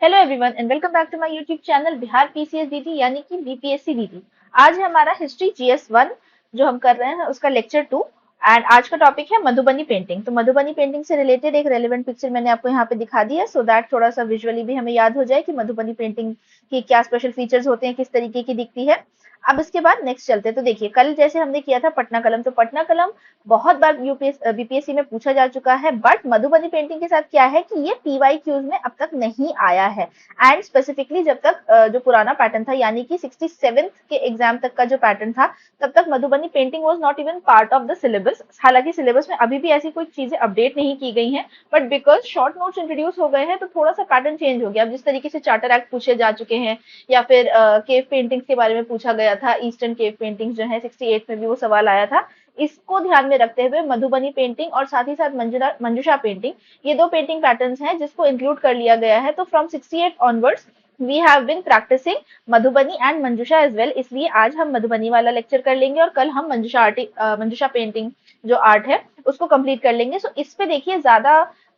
Hello everyone and welcome back to my YouTube channel Bihar PCS DT यानी कि BPSC DT. आज है हमारा हिस्ट्री जीएस 1 जो हम कर रहे हैं उसका लेक्चर 2। एंड आज का टॉपिक है मधुबनी पेंटिंग। तो मधुबनी पेंटिंग से रिलेटेड एक रेलेवेंट पिक्चर मैंने आपको यहाँ पे दिखा दी है सो दैट थोड़ा सा विजुअली भी हमें याद हो जाए कि मधुबनी पेंटिंग की क्या स्पेशल फीचर्स होते हैं, किस तरीके की दिखती है। अब इसके बाद नेक्स्ट चलते हैं। तो देखिए कल जैसे हमने किया था पटना कलम, तो पटना कलम बहुत बार यूपीएस बीपीएससी में पूछा जा चुका है, बट मधुबनी पेंटिंग के साथ क्या है कि ये पीवाई क्यूज में अब तक नहीं आया है। एंड स्पेसिफिकली जब तक जो पुराना पैटर्न था यानी कि 67th के एग्जाम तक का जो पैटर्न था, तब तक Madhubani painting was not even part of the syllabus. हालांकि सिलेबस में अभी भी ऐसी कोई चीजें अपडेट नहीं की गई हैं, but because short notes introduce हो गए हैं तो थोड़ा सा पैटर्न चेंज हो गया। अब जिस तरीके से चार्टर एक्ट पूछे जा चुके हैं या फिर केव पेंटिंग्स के बारे में पूछा गया था, ईस्टर्न केव पेंटिंग्स जो है 68 में भी वो सवाल आया था, इसको ध्यान में रखते हुए मधुबनी पेंटिंग और साथ ही साथ मंजूषा पेंटिंग, ये दो पेंटिंग पैटर्न्स हैं जिसको इंक्लूड कर लिया गया है। तो from 68 onwards we have been practicing Madhubani and Manjusha as well, इसलिए आज हम मधुबनी वाला लेक्चर कर लेंगे और कल हम मंजूषा पेंटिंग जो आर्ट है उसको कंप्लीट कर लेंगे। सो इस पे देखिए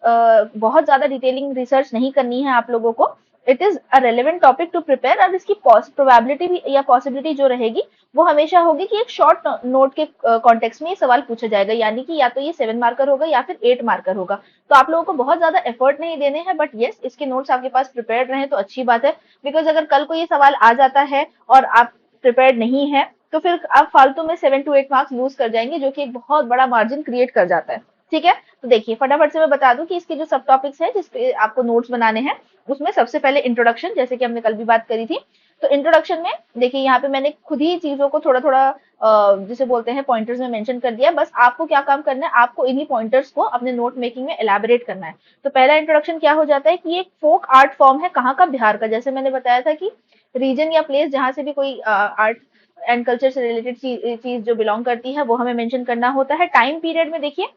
बहुत ज्यादा डिटेलिंग रिसर्च नहीं करनी है आप लोगों को। It is a relevant topic to prepare. और इसकी प्रोबेबिलिटी भी या पॉसिबिलिटी जो रहेगी वो हमेशा होगी कि एक शॉर्ट नोट के कॉन्टेक्स्ट में ये सवाल पूछा जाएगा, यानी कि या तो ये 7 मार्कर होगा या फिर 8 मार्कर होगा। तो आप लोगों को बहुत ज्यादा एफर्ट नहीं देने हैं, बट येस इसके नोट्स आपके पास प्रिपेयर्ड रहे तो अच्छी बात है। बिकॉज अगर कल को ये सवाल आ जाता है और आप प्रिपेयर्ड नहीं है तो फिर आप फालतू में 7 to 8 मार्क्स लूज कर जाएंगे, जो कि एक बहुत बड़ा मार्जिन क्रिएट कर जाता है। ठीक है, तो देखिए फटाफट से मैं बता दूं कि इसके जो सब टॉपिक्स हैं जिसपे आपको नोट्स बनाने हैं, उसमें सबसे पहले इंट्रोडक्शन, जैसे कि हमने कल भी बात करी थी। तो इंट्रोडक्शन में देखिए यहाँ पे मैंने खुद ही चीजों को थोड़ा थोड़ा जिसे बोलते हैं पॉइंटर्स में मेंशन कर दिया। बस आपको क्या काम करना है, आपको इन्हीं पॉइंटर्स को अपने नोट मेकिंग में एलैबोरेट करना है। तो पहला इंट्रोडक्शन क्या हो जाता है कि ये फोक आर्ट फॉर्म है, कहाँ का, बिहार का। जैसे मैंने बताया था कि रीजन या प्लेस जहां से भी कोई आर्ट एंड कल्चर से रिलेटेड चीज जो बिलोंग करती है वो हमें मेंशन करना होता है। टाइम पीरियड में देखिए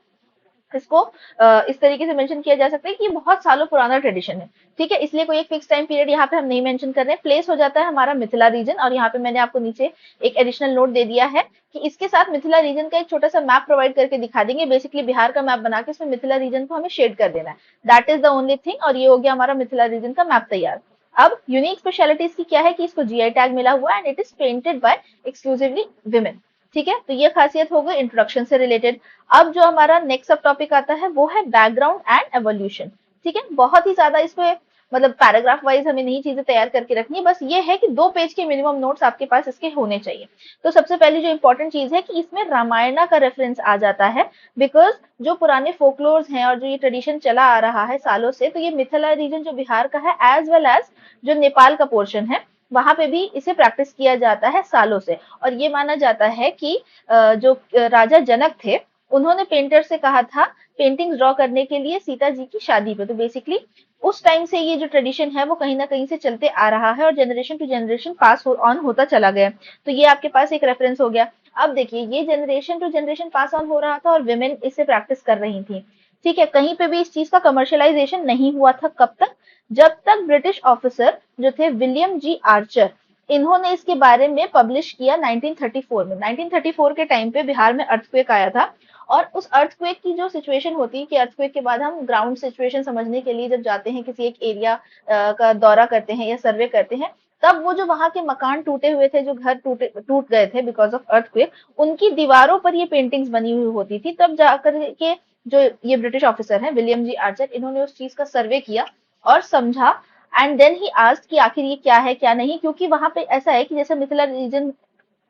इसको इस तरीके से मेंशन किया जा सकता है कि ये बहुत सालों पुराना ट्रेडिशन है। ठीक है, इसलिए कोई एक फिक्स टाइम पीरियड यहाँ पे हम नहीं मेंशन कर रहे हैं। प्लेस हो जाता है हमारा मिथिला रीजन, और यहाँ पे मैंने आपको नीचे एक एडिशनल नोट दे दिया है कि इसके साथ मिथिला रीजन का एक छोटा सा मैप प्रोवाइड करके दिखा देंगे। बेसिकली बिहार का मैप बना के इसमें मिथिला रीजन को हमें शेड कर देना है। That is the only thing, और ये हो गया हमारा मिथिला रीजन का मैप तैयार। अब यूनिक स्पेशलिटी इसकी क्या है कि इसको जीआई टैग मिला हुआ है and it is painted bye exclusively women. ठीक है, तो ये खासियत हो गई इंट्रोडक्शन से रिलेटेड। अब जो हमारा नेक्स्ट सब टॉपिक आता है वो है बैकग्राउंड एंड एवोल्यूशन। ठीक है, बहुत ही ज्यादा इसमें मतलब पैराग्राफ वाइज हमें नहीं चीजें तैयार करके रखनी है, बस ये है कि 2 पेज के मिनिमम नोट्स आपके पास इसके होने चाहिए। तो सबसे पहले जो इंपॉर्टेंट चीज है कि इसमें रामायणा का रेफरेंस आ जाता है, बिकॉज जो पुराने फोकलोर्स हैं और जो ये ट्रेडिशन चला आ रहा है सालों से, तो ये मिथिला रीजन जो बिहार का है एज वेल एज जो नेपाल का पोर्शन है वहां पे भी इसे प्रैक्टिस किया जाता है सालों से। और ये माना जाता है कि जो राजा जनक थे उन्होंने पेंटर से कहा था पेंटिंग्स ड्रॉ करने के लिए सीता जी की शादी पे। तो बेसिकली उस टाइम से ये जो ट्रेडिशन है वो कहीं ना कहीं से चलते आ रहा है और generation to generation pass on होता चला गया। तो ये आपके पास एक रेफरेंस हो गया। अब देखिए ये generation to generation pass on हो रहा था और विमेन इससे प्रैक्टिस कर रही थी। ठीक है, कहीं पे भी इस चीज का कमर्शियलाइजेशन नहीं हुआ था। कब तक? जब तक ब्रिटिश ऑफिसर जो थे विलियम जी आर्चर, इन्होंने इसके बारे में पब्लिश किया 1934 में। 1934 के टाइम पे बिहार में अर्थक्वेक आया था, और उस अर्थक्वेक की जो सिचुएशन होती है कि अर्थक्वेक के बाद हम ग्राउंड सिचुएशन समझने के लिए जब जाते हैं, किसी एक एरिया का दौरा करते हैं या सर्वे करते हैं, तब वो जो वहां के मकान टूटे हुए थे, जो घर टूट गए थे बिकॉज ऑफ अर्थक्वेक, उनकी दीवारों पर ये पेंटिंग्स बनी हुई होती थी। तब जाकर के जो ये ब्रिटिश ऑफिसर हैं विलियम जी आर्चर, इन्होंने उस चीज का सर्वे किया और समझा। एंड देन ही आस्क्ड कि आखिर ये क्या है क्या नहीं, क्योंकि वहां पे ऐसा है कि जैसे मिथिला रीजन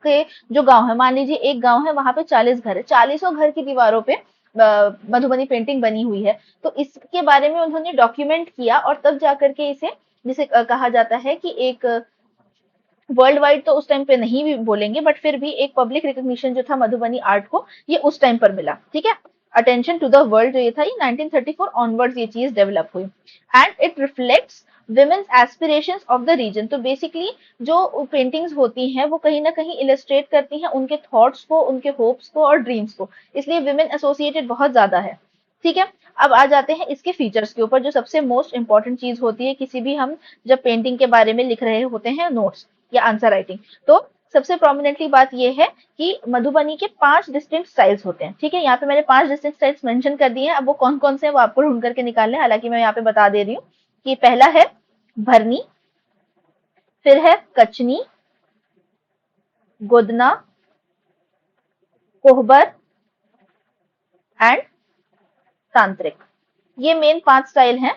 के जो गांव है, मान लीजिए एक गांव है वहां पे 40 घर है, 40 घर की दीवारों पे मधुबनी पेंटिंग बनी हुई है। तो इसके बारे में उन्होंने डॉक्यूमेंट किया और तब जाकर के इसे, जिसे कहा जाता है कि एक वर्ल्ड वाइड तो उस टाइम पे नहीं भी बोलेंगे, बट फिर भी एक पब्लिक रिकॉग्निशन जो था मधुबनी आर्ट को, ये उस टाइम पर मिला। ठीक है, अटेंशन टू द वर्ल्ड जो ये था, ये 1934 ऑनवर्ड्स ये चीज डेवलप हुई। And it reflects women's aspirations of the region. तो बेसिकली जो पेंटिंग्स होती हैं वो कहीं ना कहीं इलस्ट्रेट करती हैं उनके थॉट्स को, उनके होप्स को और ड्रीम्स को, इसलिए विमेन एसोसिएटेड बहुत ज्यादा है। ठीक है, अब आ जाते हैं इसके फीचर्स के ऊपर, जो सबसे मोस्ट इंपॉर्टेंट चीज होती है किसी भी हम जब पेंटिंग के बारे में लिख रहे होते हैं नोट्स या आंसर राइटिंग। तो सबसे प्रोमिनेंटली बात यह है कि मधुबनी के 5 डिस्टिंक्ट स्टाइल्स होते हैं। ठीक है, यहाँ पे मैंने 5 डिस्टिंक्ट स्टाइल्स मेंशन कर दिए हैं। अब वो कौन कौन से हैं वो आपको ढूंढ करके निकालने हैं, हालांकि मैं यहाँ पे बता दे रही हूँ कि पहला है भरनी, फिर है कचनी, गोदना, कोहबर एंड तांत्रिक। ये मेन 5 स्टाइल हैं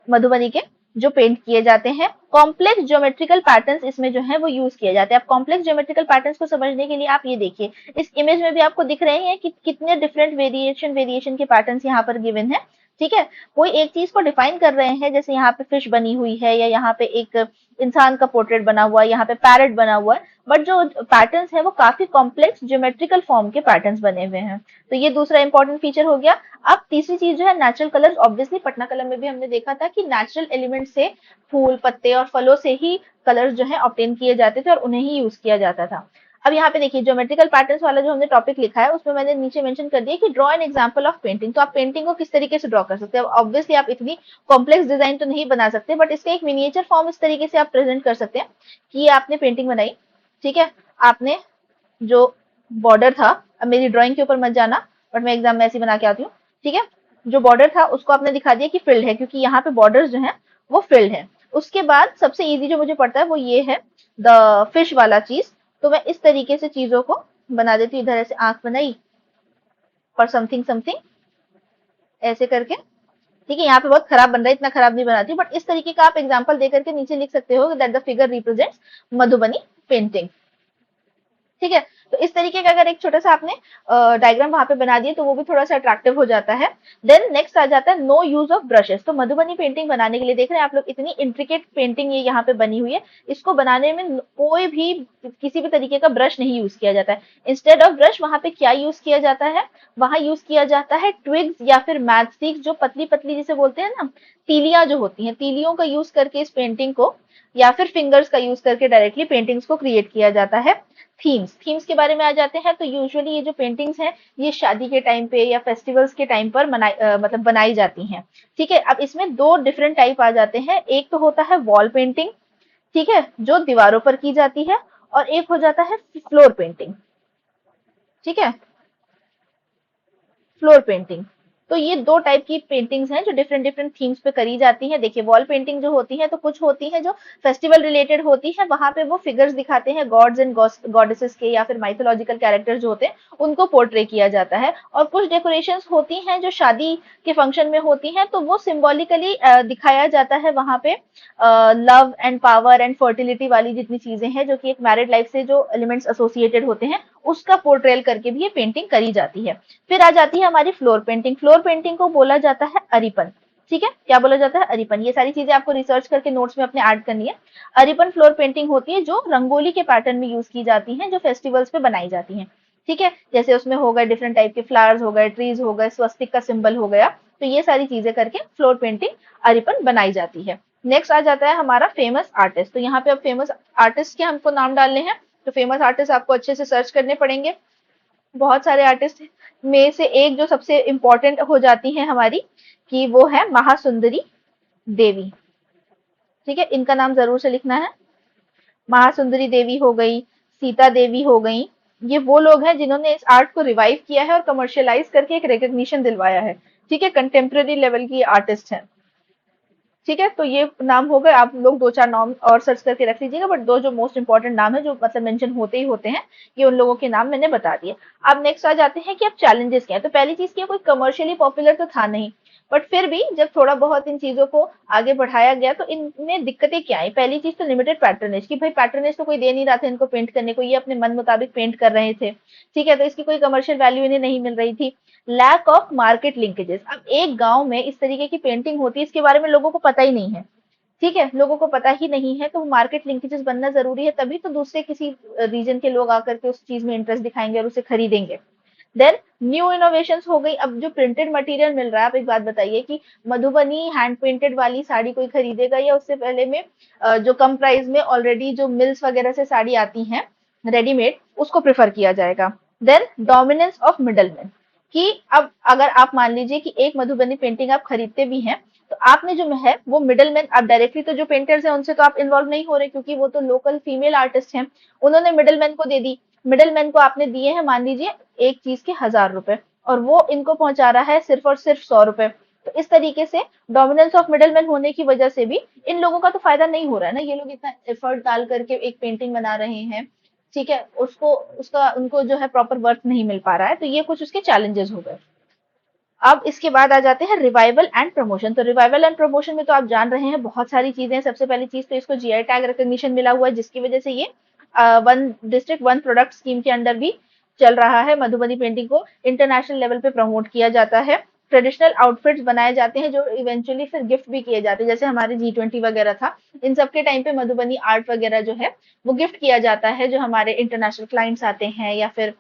मधुबनी के जो पेंट किए जाते हैं। कॉम्प्लेक्स ज्योमेट्रिकल पैटर्न्स इसमें जो है वो यूज किए जाते हैं। आप कॉम्प्लेक्स ज्योमेट्रिकल पैटर्न्स को समझने के लिए आप ये देखिए, इस इमेज में भी आपको दिख रहे हैं कि कितने डिफरेंट वेरिएशन के पैटर्न्स यहाँ पर गिवन है। ठीक है, कोई एक चीज को डिफाइन कर रहे हैं, जैसे यहाँ पे फिश बनी हुई है या यहाँ पे एक इंसान का पोर्ट्रेट बना हुआ है, यहाँ पे पैरेट बना हुआ है, बट जो पैटर्न्स है वो काफी कॉम्प्लेक्स ज्योमेट्रिकल फॉर्म के पैटर्न्स बने हुए हैं। तो ये दूसरा इंपॉर्टेंट फीचर हो गया। अब तीसरी चीज जो है natural colours. Obviously Patna colour में भी हमने देखा था कि नेचुरल एलिमेंट से, फूल पत्ते और फलों से ही कलर्स जो है ऑब्टेन किए जाते थे और उन्हें ही यूज किया जाता था। अब यहाँ पे देखिए ज्योमेट्रिकल पैटर्न्स वाला जो हमने टॉपिक लिखा है उसमें मैंने नीचे मेंशन कर दिया कि draw an example of painting. तो आप पेंटिंग को किस तरीके से ड्रॉ कर सकते हैं। ऑब्वियसली आप इतनी कॉम्प्लेक्स डिजाइन तो नहीं बना सकते, बट इसका एक मिनिएचर फॉर्म इस तरीके से आप प्रेजेंट कर सकते हैं कि ये आपने पेंटिंग बनाई, ठीक है, आपने जो बॉर्डर था, अब मेरी ड्राइंग के ऊपर मत जाना, बट मैं एग्जाम में ऐसी बना के आती हूँ, ठीक है, जो बॉर्डर था उसको आपने दिखा दिया कि फिल्ड है, क्योंकि यहाँ पे बॉर्डर्स जो है वो फिल्ड है। उसके बाद सबसे इजी जो मुझे पड़ता है वो ये है द फिश वाला चीज। तो मैं इस तरीके से चीजों को बना देती हूँ। इधर ऐसे आंख बनाई और समथिंग समथिंग ऐसे करके, ठीक है। यहाँ पे बहुत खराब बन रहा है, इतना खराब नहीं बनाती, बट इस तरीके का आप एग्जाम्पल दे करके नीचे लिख सकते हो that the figure represents Madhubani painting, ठीक है। तो इस तरीके का अगर एक छोटा सा आपने डायग्राम वहां पे बना दिया तो वो भी थोड़ा सा अट्रैक्टिव हो जाता है। देन नेक्स्ट आ जाता है नो यूज ऑफ ब्रशेस। तो मधुबनी पेंटिंग बनाने के लिए देख रहे हैं आप लोग, इतनी इंट्रिकेट पेंटिंग ये यहाँ पे बनी हुई है, इसको बनाने में कोई भी किसी भी तरीके का ब्रश नहीं यूज किया जाता है। इंस्टेड ऑफ ब्रश वहां पे क्या यूज किया जाता है, वहां यूज किया जाता है ट्विग्स या फिर मैच स्टिक्स, जो पतली पतली जिसे बोलते हैं ना, तीलियां जो होती हैं, तीलियों का यूज करके इस पेंटिंग को, या फिर फिंगर्स का यूज करके डायरेक्टली पेंटिंग्स को क्रिएट किया जाता है। थीम्स के बारे में आ जाते हैं। तो यूजुअली ये जो पेंटिंग्स हैं ये शादी के टाइम पे या फेस्टिवल्स के टाइम पर मतलब बनाई जाती हैं, ठीक है। अब इसमें दो डिफरेंट टाइप आ जाते हैं। एक तो होता है वॉल पेंटिंग, ठीक है, जो दीवारों पर की जाती है, और एक हो जाता है फ्लोर पेंटिंग, ठीक है, फ्लोर पेंटिंग। तो ये दो टाइप की पेंटिंग्स हैं जो डिफरेंट डिफरेंट थीम्स पे करी जाती हैं। देखिए वॉल पेंटिंग जो होती है तो कुछ होती है जो फेस्टिवल रिलेटेड होती है, वहां पे वो फिगर्स दिखाते हैं गॉड्स एंड गॉडेसेस के, या फिर माइथोलॉजिकल कैरेक्टर्स जो होते हैं उनको पोर्ट्रे किया जाता है। और कुछ डेकोरेशंस होती हैं जो शादी के फंक्शन में होती हैं, तो वो सिंबॉलिकली दिखाया जाता है वहां पे love and power and fertility वाली जितनी चीजें हैं जो कि एक मैरिड लाइफ से जो एलिमेंट्स एसोसिएटेड होते हैं उसका पोर्ट्रेल करके भी ये पेंटिंग करी जाती है। फिर आ जाती है हमारी फ्लोर पेंटिंग। फ्लोर पेंटिंग को बोला जाता है अरिपन, ठीक है। क्या बोला जाता है, अरिपन। ये सारी चीजें आपको रिसर्च करके नोट्स में अपने ऐड करनी है। अरिपन फ्लोर पेंटिंग होती है जो रंगोली के पैटर्न में यूज की जाती है, जो फेस्टिवल्स पे बनाई जाती है, ठीक है। जैसे उसमें हो गए डिफरेंट टाइप के फ्लावर्स हो गए, ट्रीज हो गए, स्वस्तिक का सिंबल हो गया, तो ये सारी चीजें करके फ्लोर पेंटिंग अरिपन बनाई जाती है। नेक्स्ट आ जाता है हमारा फेमस आर्टिस्ट। तो यहाँ पे अब फेमस आर्टिस्ट के हमको नाम डालने हैं, तो फेमस आर्टिस्ट आपको अच्छे से सर्च करने पड़ेंगे। बहुत सारे आर्टिस्ट में से एक जो सबसे इंपॉर्टेंट हो जाती है हमारी, कि वो है महासुंदरी देवी, ठीक है। इनका नाम जरूर से लिखना है। महासुंदरी देवी हो गई, सीता देवी हो गई, ये वो लोग हैं जिन्होंने इस आर्ट को रिवाइव किया है और कमर्शियलाइज करके एक रिकग्निशन दिलवाया है, ठीक है। कंटेम्प्रेरी लेवल की आर्टिस्ट है, ठीक है। तो ये नाम हो गए, आप लोग दो चार नाम और सर्च करके रख लीजिएगा, बट दो जो मोस्ट इंपॉर्टेंट नाम है जो मतलब मेंशन होते ही होते हैं, ये उन लोगों के नाम मैंने बता दिए। अब नेक्स्ट आ जाते हैं कि अब चैलेंजेस क्या है। तो पहली चीज क्या, कोई कमर्शियली पॉपुलर तो था नहीं, बट फिर भी जब थोड़ा बहुत इन चीजों को आगे बढ़ाया गया तो इनमें दिक्कतें क्या आई। पहली चीज तो लिमिटेड पैटर्नेज, की भाई पैटर्नेज तो कोई दे नहीं रहा था इनको पेंट करने को, ये अपने मन मुताबिक पेंट कर रहे थे, ठीक है। तो इसकी कोई कमर्शियल वैल्यू इन्हें नहीं मिल रही थी। Lack of market linkages. अब एक गांव में इस तरीके की पेंटिंग होती है, इसके बारे में लोगों को पता ही नहीं है, ठीक है, लोगों को पता ही नहीं है, तो मार्केट लिंकेजेस बनना जरूरी है, तभी तो दूसरे किसी रीजन के लोग आकर के उस चीज में इंटरेस्ट दिखाएंगे और उसे खरीदेंगे। देन न्यू इनोवेशंस हो गई। अब जो प्रिंटेड मटेरियल मिल रहा है, आप एक बात बताइए कि मधुबनी हैंड पेंटेड वाली साड़ी कोई खरीदेगा, या उससे पहले में जो कम प्राइस में ऑलरेडी जो मिल्स वगैरह से साड़ी आती हैं रेडीमेड, उसको प्रेफर किया जाएगा। देन डोमिनेंस ऑफ मिडलमैन, कि अब अगर आप मान लीजिए कि एक मधुबनी पेंटिंग आप खरीदते भी हैं, तो आपने जो है वो मिडलमैन, आप डायरेक्टली तो जो पेंटर्स हैं उनसे तो आप इन्वॉल्व नहीं हो रहे, क्योंकि वो तो लोकल फीमेल आर्टिस्ट हैं, उन्होंने मिडलमैन को दे दी। मिडलमैन को आपने दिए हैं मान लीजिए एक चीज के 1000 रुपए, और वो इनको पहुंचा रहा है सिर्फ और सिर्फ 100 रुपए, तो इस तरीके से डोमिनेंस ऑफ मिडलमैन होने की वजह से भी इन लोगों का तो फायदा नहीं हो रहा है ना, ये लोग इतना एफर्ट डाल करके एक पेंटिंग बना रहे हैं, ठीक है, उसको उसका उनको जो है प्रॉपर वर्थ नहीं मिल पा रहा है, तो ये कुछ उसके चैलेंजेस हो गए। अब इसके बाद आ जाते हैं रिवाइवल एंड प्रमोशन। तो रिवाइवल एंड प्रमोशन में तो आप जान रहे हैं बहुत सारी चीजें हैं। सबसे पहली चीज तो इसको जीआई टैग रिकॉग्निशन मिला हुआ है, जिसकी वजह से ये one district one product scheme के अंडर भी चल रहा है। मधुबनी पेंटिंग को इंटरनेशनल लेवल पे प्रमोट किया जाता है। ट्रेडिशनल आउटफिट्स बनाए जाते हैं जो इवेंचुअली फिर गिफ्ट भी किए जाते हैं, जैसे हमारे G20 वगैरह था, इन सब के टाइम पे मधुबनी आर्ट वगैरह जो है वो गिफ्ट किया जाता है, जो हमारे इंटरनेशनल क्लाइंट्स आते हैं या फिर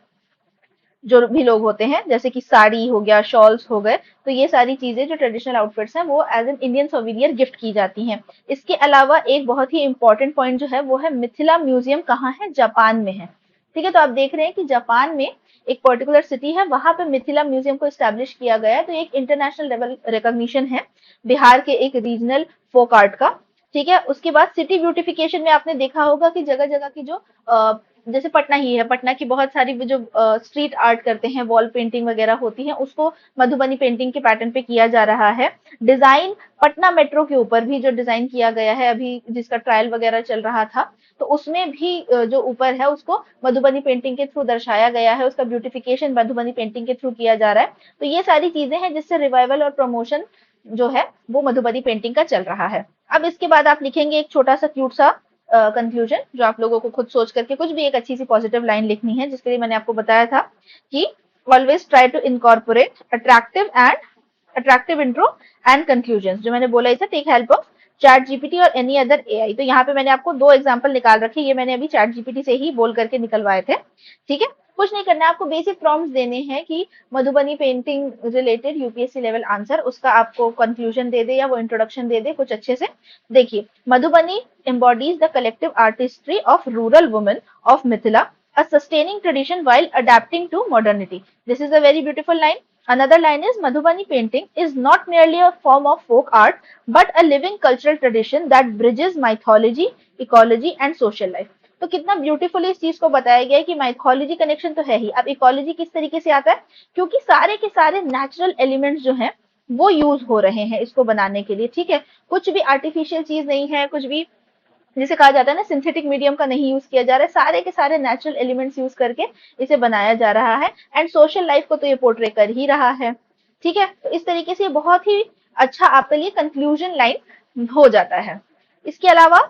जो भी लोग होते हैं, जैसे कि साड़ी हो गया, शॉल्स हो गए, तो ये सारी चीजें जो ट्रेडिशनल आउटफिट्स हैं वो as an Indian souvenir gift की जाती हैं। इसके अलावा एक बहुत ही इंपॉर्टेंट पॉइंट जो है वो है मिथिला म्यूजियम कहाँ है, जापान में है। ठीक है, तो आप देख रहे हैं कि जापान में एक पर्टिकुलर सिटी है, वहां पे मिथिला म्यूजियम को स्टैब्लिश किया गया है, तो एक इंटरनेशनल लेवल रिकॉग्निशन है बिहार के एक रीजनल फोक आर्ट का। ठीक है, उसके बाद सिटी ब्यूटिफिकेशन में आपने देखा होगा कि जगह जगह की जो जैसे पटना ही है, पटना की बहुत सारी जो स्ट्रीट आर्ट करते हैं, वॉल पेंटिंग वगैरह होती है, उसको मधुबनी पेंटिंग के पैटर्न पे किया जा रहा है। डिजाइन पटना मेट्रो के ऊपर भी जो डिजाइन किया गया है अभी, जिसका ट्रायल वगैरह चल रहा था, तो उसमें भी जो ऊपर है उसको मधुबनी पेंटिंग के थ्रू दर्शाया गया है, उसका ब्यूटिफिकेशन मधुबनी पेंटिंग के थ्रू किया जा रहा है। तो ये सारी चीजें हैं जिससे रिवाइवल और प्रमोशन जो है वो मधुबनी पेंटिंग का चल रहा है। अब इसके बाद आप लिखेंगे एक छोटा सा क्यूट सा कंक्लूजन, जो आप लोगों को खुद सोच करके कुछ भी एक अच्छी सी पॉजिटिव लाइन लिखनी है, जिसके लिए मैंने आपको बताया था कि always try to incorporate attractive intro and conclusion, जो मैंने बोला था, take help of ChatGPT और एनी अदर एआई। तो यहाँ पे मैंने आपको दो एग्जांपल निकाल रखे, ये मैंने अभी चैट जीपीटी से ही बोल करके निकलवाए थे। ठीक है, कुछ नहीं करना है, आपको बेसिक प्रॉम्प्ट्स देने हैं कि Madhubani painting related UPSC level answer, उसका आपको कंक्लूजन दे दे या वो इंट्रोडक्शन दे दे कुछ अच्छे से। देखिए, Madhubani embodies the collective artistry of rural women of Mithila, a sustaining tradition while adapting to modernity. This is a very beautiful line. Another line is Madhubani painting is not merely a form of folk art, but a living cultural tradition that bridges mythology, ecology and social life. तो कितना beautifully इस चीज को बताया गया है कि mythology connection तो है ही, अब इकोलॉजी किस तरीके से आता है, क्योंकि सारे के सारे नेचुरल एलिमेंट्स जो हैं वो यूज हो रहे हैं इसको बनाने के लिए। ठीक है, कुछ भी आर्टिफिशियल चीज नहीं है, कुछ भी जिसे कहा जाता है ना सिंथेटिक मीडियम का नहीं यूज किया जा रहा है, सारे के सारे नेचुरल एलिमेंट्स यूज करके इसे बनाया जा रहा है, एंड सोशल लाइफ को तो ये पोर्ट्रे कर ही रहा है। ठीक है, तो इस तरीके से ये बहुत ही अच्छा आपके लिए कंक्लूजन लाइन हो जाता है। इसके अलावा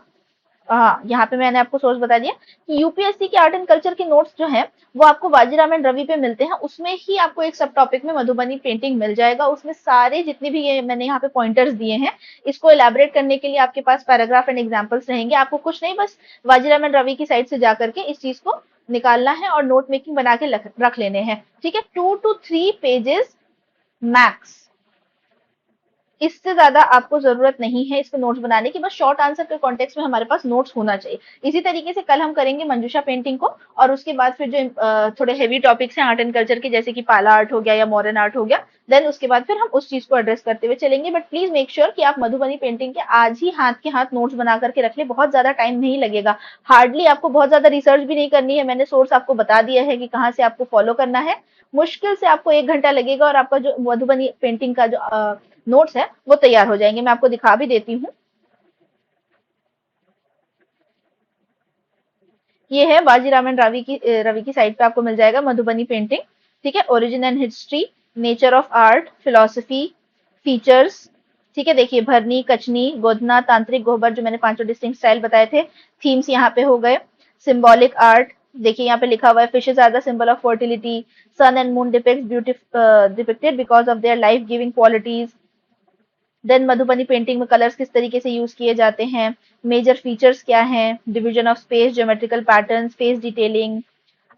हाँ, यहाँ पे मैंने आपको सोर्स बता दिया कि यूपीएससी के आर्ट एंड कल्चर के नोट्स जो हैं वो आपको बाजीराव एंड रवि पे मिलते हैं, उसमें ही आपको एक सब टॉपिक में मधुबनी पेंटिंग मिल जाएगा। उसमें सारे जितने भी ये मैंने यहाँ पे पॉइंटर्स दिए हैं, इसको एलैबोरेट करने के लिए आपके पास पैराग्राफ एंड एग्जांपल्स रहेंगे। आपको कुछ नहीं, बस बाजीराव एंड रवि की साइड से जा करके इस चीज को निकालना है और नोट मेकिंग बना के रख लेने हैं। ठीक है, 2 to 3 पेजेस मैक्स, इससे ज्यादा आपको जरूरत नहीं है इसके नोट्स बनाने की, बस शॉर्ट आंसर के कॉन्टेक्स्ट में हमारे पास नोट्स होना चाहिए। इसी तरीके से कल हम करेंगे मंजूषा पेंटिंग को, और उसके बाद फिर जो थोड़े हेवी टॉपिक्स हैं आर्ट एंड कल्चर के, जैसे कि पाला आर्ट हो गया या मॉडर्न आर्ट हो गया, देन उसके बाद फिर हम उस चीज को एड्रेस करते हुए चलेंगे। बट प्लीज मेक श्योर कि आप मधुबनी पेंटिंग के आज ही हाथ के हाथ नोट्स बना करके रख ले, बहुत ज्यादा टाइम नहीं लगेगा, हार्डली आपको बहुत ज्यादा रिसर्च भी नहीं करनी है, मैंने सोर्स आपको बता दिया है कि कहाँ से आपको फॉलो करना है। मुश्किल से आपको 1 घंटा लगेगा और आपका जो मधुबनी पेंटिंग का जो नोट्स है वो तैयार हो जाएंगे। मैं आपको दिखा भी देती हूँ, ये है बाजीराव एंड रवि की साइड पे आपको मिल जाएगा मधुबनी पेंटिंग। ठीक है, origin and history, nature of art, philosophy, features. ठीक है, देखिए भरनी, कचनी, गोदना, तांत्रिक, गोबर, जो मैंने पांचों डिस्टिंक्ट स्टाइल बताए थे, थीम्स यहाँ पे हो गए। सिंबॉलिक आर्ट, देखिए यहाँ पे लिखा हुआ है fishes are the symbol of fertility, sun and moon depicted because of their life giving qualities. Then Madhubani painting में कलर्स किस तरीके से यूज किए जाते हैं, मेजर फीचर्स क्या हैं, division of space, geometrical patterns, face detailing.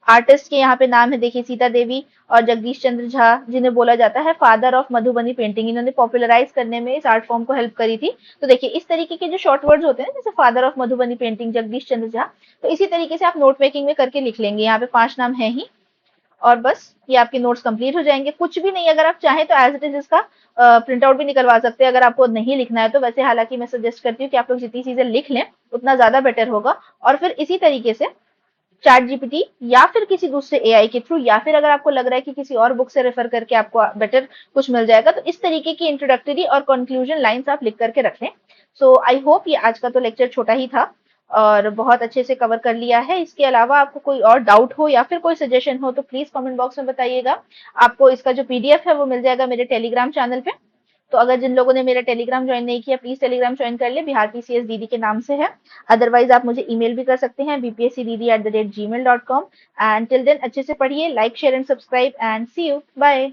Artist के यहाँ पे नाम है, देखिए सीता देवी और जगदीश चंद्र झा, जिन्हें बोला जाता है फादर ऑफ मधुबनी पेंटिंग, इन्होंने पॉपुलराइज करने में इस आर्ट फॉर्म को हेल्प करी थी। तो देखिए इस तरीके के जो शॉर्ट वर्ड्स होते हैं, जैसे father of Madhubani painting Jagdish Chandra Jha, तो इसी तरीके से आप नोट मेकिंग में करके लिख लेंगे। यहाँ पे 5 नाम है ही, और बस ये आपके नोट्स कंप्लीट हो जाएंगे। कुछ भी नहीं, अगर आप चाहें तो एज इट इज इसका प्रिंट आउट भी निकलवा सकते हैं, अगर आपको नहीं लिखना है तो। वैसे हालांकि मैं सजेस्ट करती हूँ कि आप लोग जितनी चीजें लिख लें उतना ज्यादा बेटर होगा, और फिर इसी तरीके से चैट जीपीटी या फिर किसी दूसरे एआई के थ्रू, या फिर अगर आपको लग रहा है कि किसी और बुक से रेफर करके आपको बेटर कुछ मिल जाएगा, तो इस तरीके की इंट्रोडक्टरी और कंक्लूजन लाइंस आप लिख करके रख लें। सो आई होप ये आज का तो लेक्चर छोटा ही था और बहुत अच्छे से कवर कर लिया है। इसके अलावा आपको कोई और डाउट हो या फिर कोई सजेशन हो तो प्लीज कमेंट बॉक्स में बताइएगा। आपको इसका जो पीडीएफ है वो मिल जाएगा मेरे टेलीग्राम चैनल पे। तो अगर जिन लोगों ने मेरा टेलीग्राम ज्वाइन नहीं किया, प्लीज टेलीग्राम ज्वाइन कर ले, बिहार पीसीएस दीदी के नाम से है। अदरवाइज आप मुझे ईमेल भी कर सकते हैं bpscdd@gmail.com। एंड टिल देन अच्छे से पढ़िए, like share and subscribe and see you, bye.